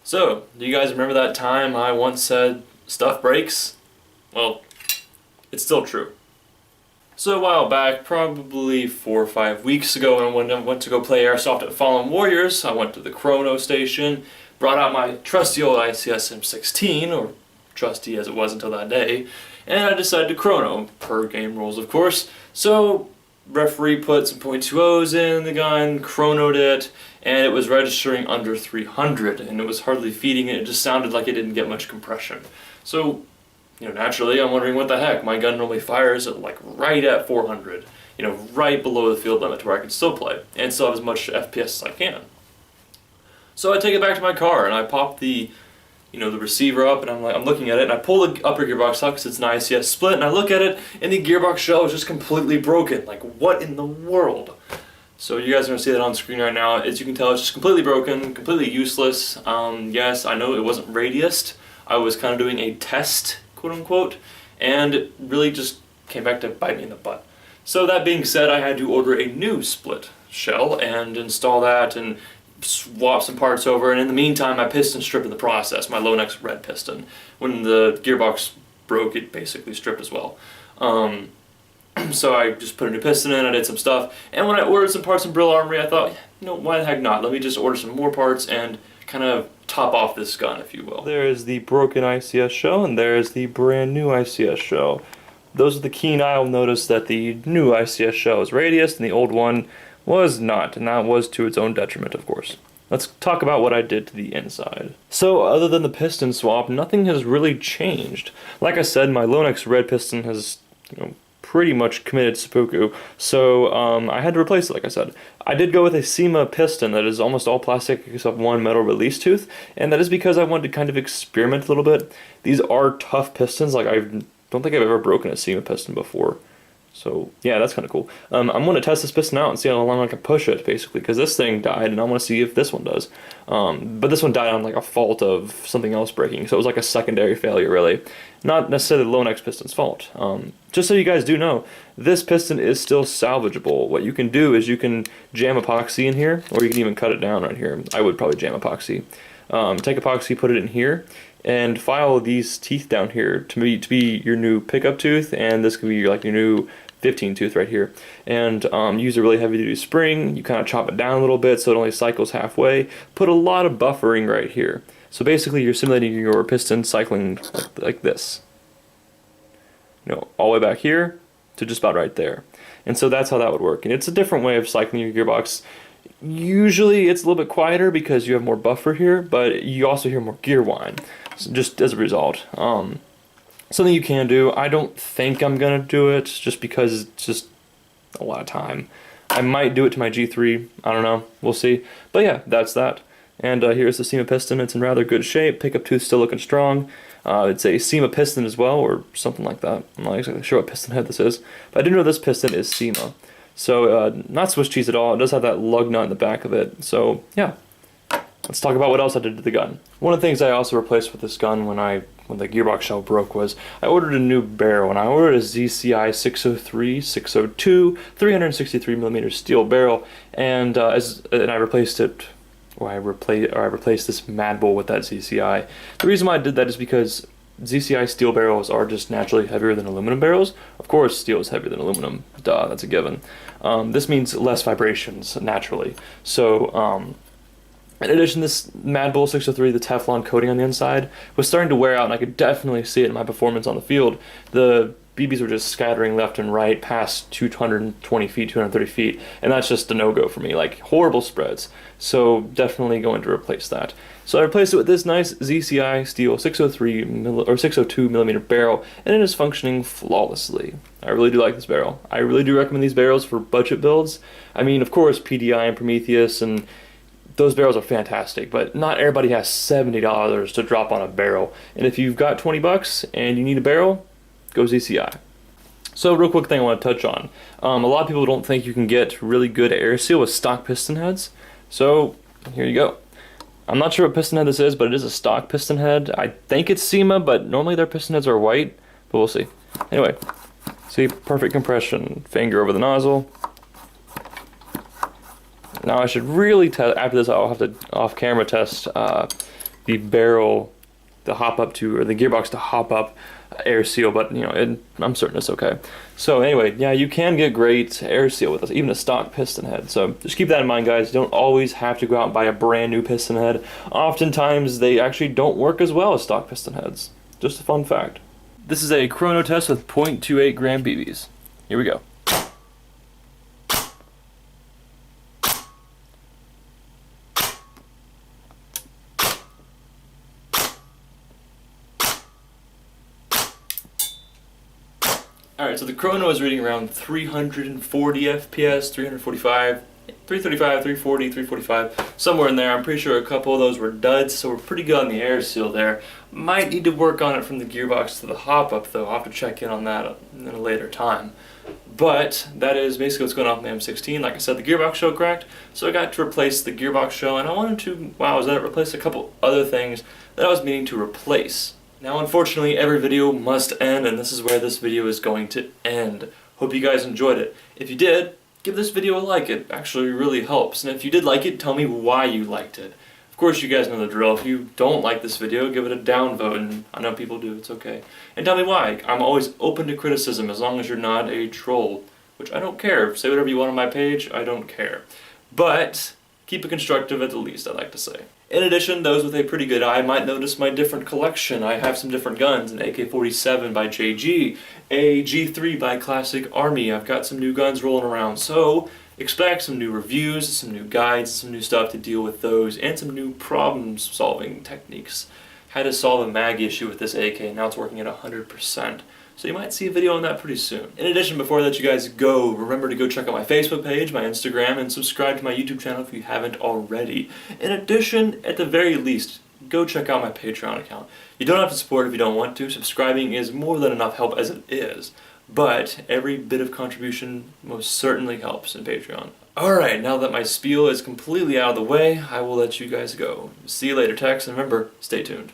So, do you guys remember that time I once said stuff breaks? Well, it's still true. So a while back, probably 4 or 5 weeks ago, when I went to go play Airsoft at Fallen Warriors, I went to the Chrono station, brought out my trusty old ICS M16, or trusty as it was until that day, and I decided to chrono, per game rules of course. So referee put some .20s in the gun, chronoed it, and it was registering under 300, and it was hardly feeding it. It just sounded like it didn't get much compression. So, naturally, I'm wondering what the heck. My gun normally fires at right at 400, right below the field limit to where I can still play and still have as much FPS as I can. So I take it back to my car and I pop the receiver up, and I'm looking at it, and I pull the upper gearbox out because it's an ICS split, and I look at it, and the gearbox shell is just completely broken. Like, what in the world? So you guys are going to see that on screen right now. As you can tell, it's just completely broken, completely useless. Yes, I know it wasn't radiused. I was kind of doing a test, quote unquote, and it really just came back to bite me in the butt. So that being said, I had to order a new split shell and install that and swap some parts over, and in the meantime my piston stripped in the process, my Lonex red piston. When the gearbox broke, it basically stripped as well. So I just put a new piston in, I did some stuff, and when I ordered some parts from Brill Armory, I thought, why the heck not? Let me just order some more parts and kind of top off this gun, if you will. There is the broken ICS shell, and there is the brand new ICS shell. Those are the keen eye will notice that the new ICS shell is radiused and the old one was not, and that was to its own detriment, of course. Let's talk about what I did to the inside. So, other than the piston swap, nothing has really changed. Like I said, my Lonex red piston has, pretty much committed seppuku, so I had to replace it, like I said. I did go with a SEMA piston that is almost all plastic except one metal release tooth, and that is because I wanted to kind of experiment a little bit. These are tough pistons. Like, I don't think I've ever broken a SEMA piston before. So, yeah, that's kind of cool. I'm going to test this piston out and see how long I can push it, basically, because this thing died, and I want to see if this one does. But this one died on, a fault of something else breaking, so it was like a secondary failure, really. Not necessarily the Lonex piston's fault. Just so you guys do know, this piston is still salvageable. What you can do is you can jam epoxy in here, or you can even cut it down right here. I would probably jam epoxy. Take epoxy, put it in here, and file these teeth down here to be your new pickup tooth, and this could be your new 15 tooth right here, and use a really heavy duty spring. You kind of chop it down a little bit so it only cycles halfway. Put a lot of buffering right here. So basically you're simulating your piston cycling like this. All the way back here to just about right there. And so that's how that would work. And it's a different way of cycling your gearbox. Usually it's a little bit quieter because you have more buffer here, but you also hear more gear whine, so just as a result. Something you can do. I don't think I'm going to do it just because it's just a lot of time. I might do it to my G3. I don't know. We'll see. But yeah, that's that. And here's the SEMA piston. It's in rather good shape. Pickup tooth still looking strong. It's a SEMA piston as well, or something like that. I'm not exactly sure what piston head this is. But I do know this piston is SEMA. So not Swiss cheese at all. It does have that lug nut in the back of it. So yeah. Let's talk about what else I did to the gun. One of the things I also replaced with this gun when the gearbox shell broke was I ordered a new barrel, and I ordered a ZCI 603, 602, 363mm steel barrel, and I replaced it, or I replaced this Mad Bull with that ZCI. The reason why I did that is because ZCI steel barrels are just naturally heavier than aluminum barrels. Of course, steel is heavier than aluminum. Duh, that's a given. This means less vibrations naturally. So, in addition, this Mad Bull 603, the Teflon coating on the inside, was starting to wear out, and I could definitely see it in my performance on the field. The BBs were just scattering left and right past 220 feet, 230 feet, and that's just a no-go for me, horrible spreads. So definitely going to replace that. So I replaced it with this nice ZCI steel 602 millimeter barrel, and it is functioning flawlessly. I really do like this barrel. I really do recommend these barrels for budget builds. I mean, of course, PDI and Prometheus and those barrels are fantastic, but not everybody has $70 to drop on a barrel. And if you've got 20 bucks and you need a barrel, go ZCI. So real quick thing I want to touch on. A lot of people don't think you can get really good air seal with stock piston heads. So here you go. I'm not sure what piston head this is, but it is a stock piston head. I think it's SEMA, but normally their piston heads are white, but we'll see. Anyway, see, perfect compression. Finger over the nozzle. Now I should really test, after this I'll have to off-camera test the barrel to hop up to, or the gearbox to hop up air seal, but you know, I'm certain it's okay. So anyway, yeah, you can get great air seal with this, even a stock piston head. So just keep that in mind, guys. You don't always have to go out and buy a brand new piston head. Oftentimes they actually don't work as well as stock piston heads. Just a fun fact. This is a chrono test with 0.28 gram BBs. Here we go. Alright, so the chrono is reading around 340 FPS, 345, 335, 340, 345, somewhere in there. I'm pretty sure a couple of those were duds, so we're pretty good on the air seal there. Might need to work on it from the gearbox to the hop-up, though. I'll have to check in on that in a later time. But that is basically what's going on with the M16. Like I said, the gearbox shell cracked, so I got to replace the gearbox shell, and I wanted to, replace a couple other things that I was meaning to replace. Now, unfortunately, every video must end, and this is where this video is going to end. Hope you guys enjoyed it. If you did, give this video a like. It actually really helps. And if you did like it, tell me why you liked it. Of course, you guys know the drill. If you don't like this video, give it a down vote, and I know people do, it's okay. And tell me why. I'm always open to criticism as long as you're not a troll, which I don't care. Say whatever you want on my page, I don't care. But keep it constructive at the least, I like to say. In addition, those with a pretty good eye might notice my different collection. I have some different guns, an AK-47 by JG, a G3 by Classic Army. I've got some new guns rolling around, so expect some new reviews, some new guides, some new stuff to deal with those, and some new problem-solving techniques. Had to solve a mag issue with this AK, now it's working at 100%. So you might see a video on that pretty soon. In addition, before I let you guys go, remember to go check out my Facebook page, my Instagram, and subscribe to my YouTube channel if you haven't already. In addition, at the very least, go check out my Patreon account. You don't have to support if you don't want to. Subscribing is more than enough help as it is. But every bit of contribution most certainly helps in Patreon. Alright, now that my spiel is completely out of the way, I will let you guys go. See you later, Tex, and remember, stay tuned.